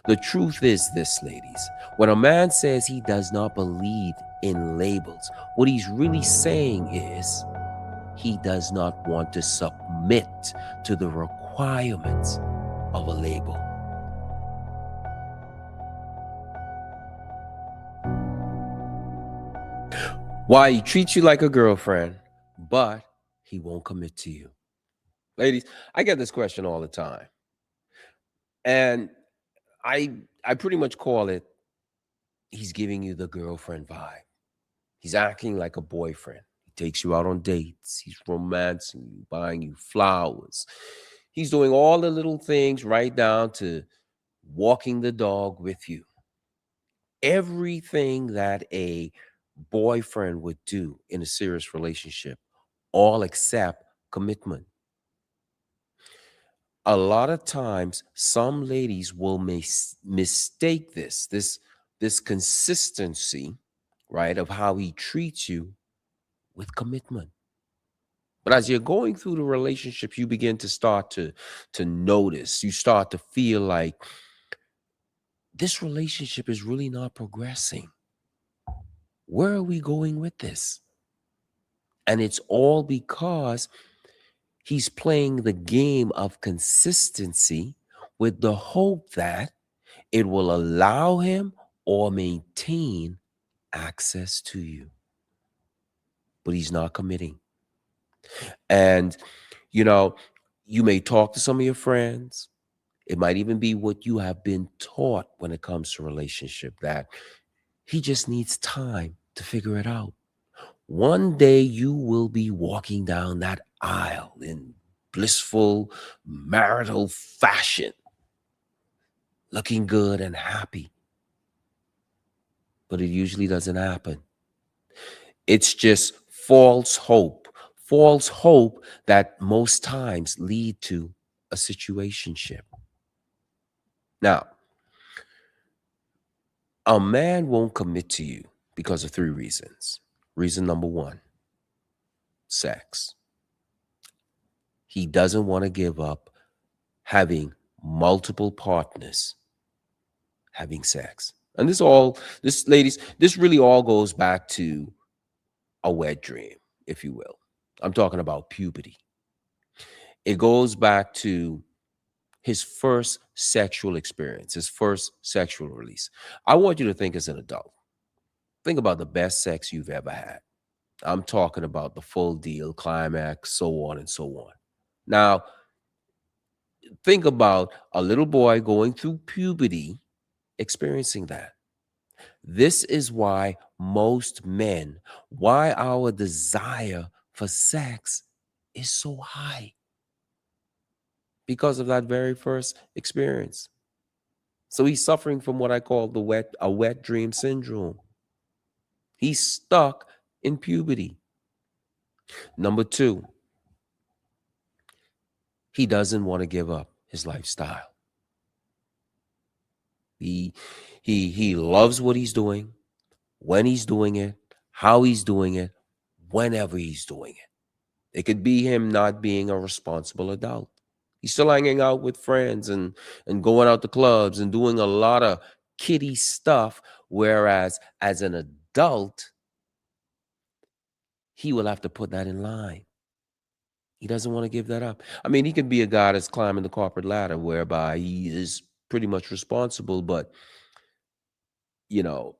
The truth is this, ladies. When a man says he does not believe in labels, what he's really saying is he does not want to submit to the requirements of a label. Why he treats you like a girlfriend, but he won't commit to you. Ladies, I get this question all the time. And I I pretty much call it he's giving you the girlfriend vibe. He's acting like a boyfriend. He takes you out on dates. He's romancing you, buying you flowers. He's doing all the little things right down to walking the dog with you. Everything that a boyfriend would do in a serious relationship, all except commitment. A lot of times some ladies will mistake this consistency, right, of how he treats you with commitment. But as you're going through the relationship, you begin to start to notice, you start to feel like this relationship is really not progressing. Where are we going with this? And it's all because he's playing the game of consistency with the hope that it will allow him or maintain access to you. But he's not committing. And, you know, you may talk to some of your friends. It might even be what you have been taught when it comes to relationship that he just needs time to figure it out. One day you will be walking down that aisle in blissful marital fashion, looking good and happy. But it usually doesn't happen. It's just false hope that most times lead to a situationship. Now, a man won't commit to you because of three reasons. Reason number one, sex. He doesn't want to give up having multiple partners having sex. And this ladies, this really all goes back to a wet dream, if you will. I'm talking about puberty. It goes back to his first sexual experience, his first sexual release. I want you to think as an adult. Think about the best sex you've ever had. I'm talking about the full deal, climax, so on and so on. Now, think about a little boy going through puberty, experiencing that. This is why most men, why our desire for sex is so high because of that very first experience. So he's suffering from what I call a wet dream syndrome. He's stuck in puberty. Number two, he doesn't want to give up his lifestyle. He he loves what he's doing, when he's doing it, how he's doing it, whenever he's doing it. It could be him not being a responsible adult. He's still hanging out with friends and going out to clubs and doing a lot of kiddie stuff. Whereas as an adult, he will have to put that in line. He doesn't want to give that up. I mean, he could be a guy that's climbing the corporate ladder whereby he is pretty much responsible, but you know,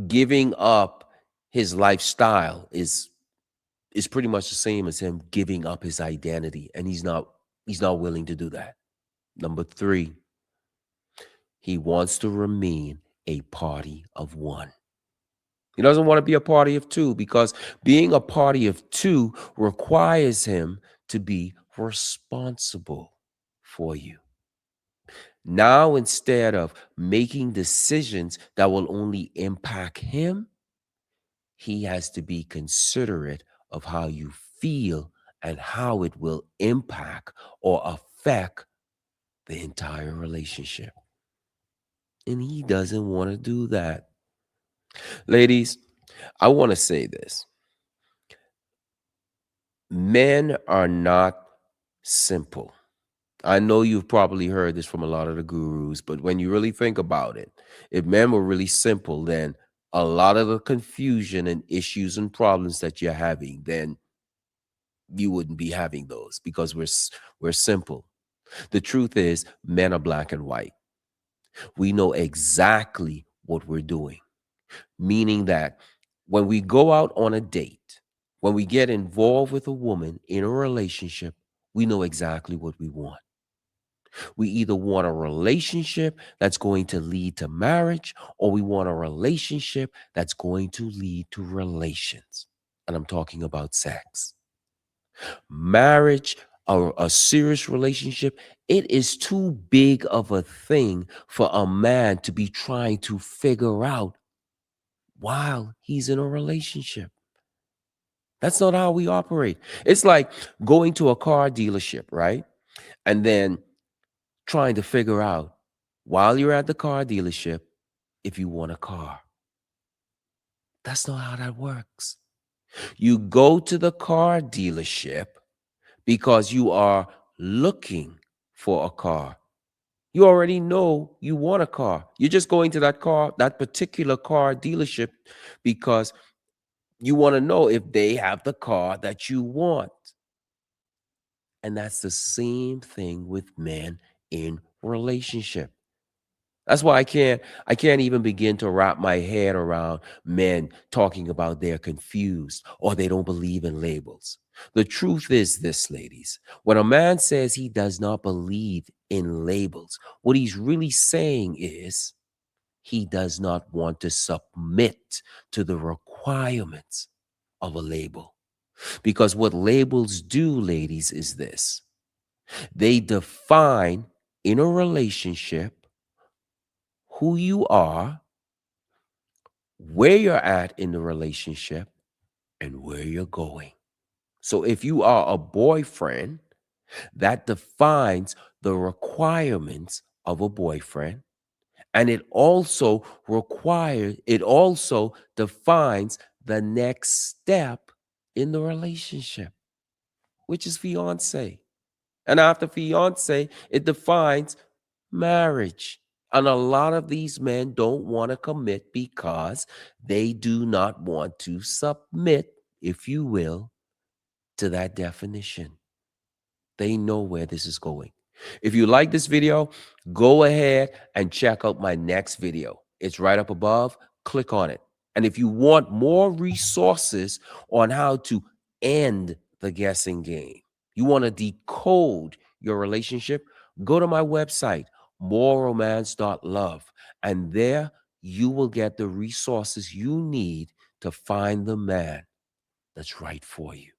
giving up his lifestyle is pretty much the same as him giving up his identity, and he's not willing to do that. Number three, he wants to remain a party of one. He doesn't want to be a party of two because being a party of two requires him to be responsible for you. Now, instead of making decisions that will only impact him, he has to be considerate of how you feel and how it will impact or affect the entire relationship. And he doesn't want to do that. Ladies, I want to say this: men are not simple. I know you've probably heard this from a lot of the gurus, but when you really think about it, if men were really simple, then a lot of the confusion and issues and problems that you're having, then you wouldn't be having those because we're simple. The truth is, men are black and white. We know exactly what we're doing, meaning that when we go out on a date, when we get involved with a woman in a relationship, we know exactly what we want. We either want a relationship that's going to lead to marriage, or we want a relationship that's going to lead to relations. And I'm talking about sex. Marriage or a serious relationship, it is too big of a thing for a man to be trying to figure out while he's in a relationship. That's not how we operate. It's like going to a car dealership, right? And then trying to figure out while you're at the car dealership if you want a car. That's not how that works. You go to the car dealership because you are looking for a car. You already know you want a car. You're just going to that particular car dealership because you want to know if they have the car that you want. And that's the same thing with men in relationship. That's why I can't even begin to wrap my head around men talking about they're confused or they don't believe in labels. The truth is this, ladies. When a man says he does not believe in labels, what he's really saying is he does not want to submit to the requirements of a label. Because what labels do, ladies, is this: they define in a relationship who you are, where you're at in the relationship, and where you're going. So if you are a boyfriend, that defines the requirements of a boyfriend. And it also defines the next step in the relationship, which is fiance. And after fiance, it defines marriage. And a lot of these men don't want to commit because they do not want to submit, if you will, to that definition. They know where this is going. If you like this video, go ahead and check out my next video. It's right up above. Click on it. And if you want more resources on how to end the guessing game, you want to decode your relationship, go to my website, moreromance.love. And there you will get the resources you need to find the man that's right for you.